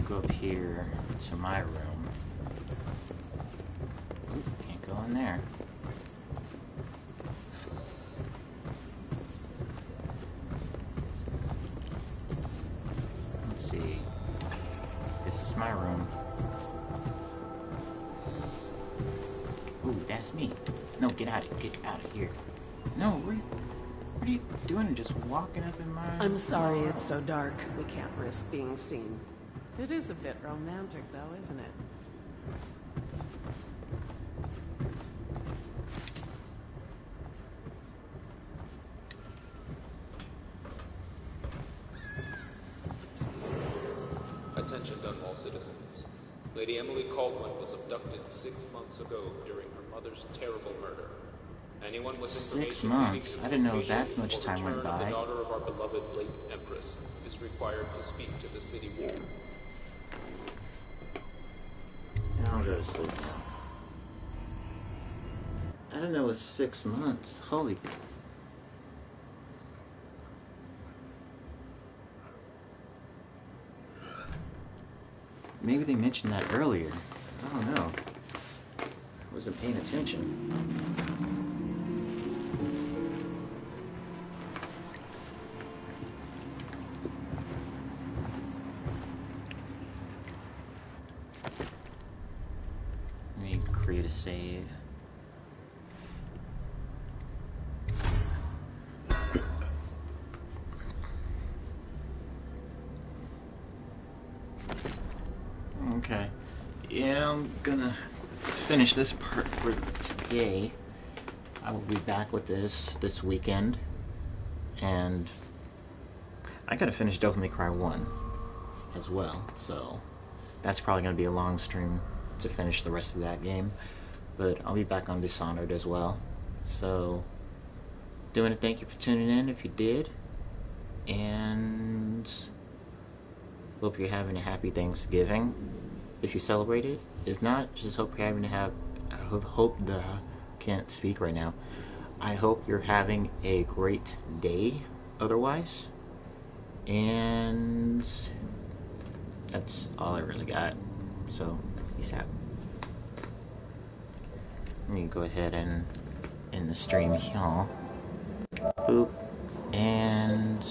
A: Go up here to my room. Ooh, can't go in there. This is my room. Ooh, that's me. No, get out of here. No, what are you doing? Just walking up in my...
T: I'm sorry it's so dark. We can't risk being seen. It is a bit romantic, though, isn't it?
U: Attention Dunwall citizens. Lady Emily Caldwell was abducted 6 months ago during her mother's terrible murder.
R: Anyone with
A: 6
R: information
A: months. I didn't know
R: leading to
A: that much
R: or
A: time went
R: return of the
A: by.
R: daughter of our beloved late Empress is required to speak to the city wall.
A: I'll go to sleep now. I didn't know it was 6 months. Holy. Maybe they mentioned that earlier. I don't know. I wasn't paying attention. Let me create a save. Okay. Yeah, I'm gonna finish this part for today. I will be back with this weekend. And I gotta finish Devil May Cry 1 as well. So that's probably gonna be a long stream to finish the rest of that game. But I'll be back on Dishonored as well. So, doing a thank you for tuning in if you did. And hope you're having a happy Thanksgiving if you celebrate it. If not, just hope you're having can't speak right now. I hope you're having a great day otherwise. And that's all I really got. So, peace out. Let me go ahead and end the stream here. Boop. And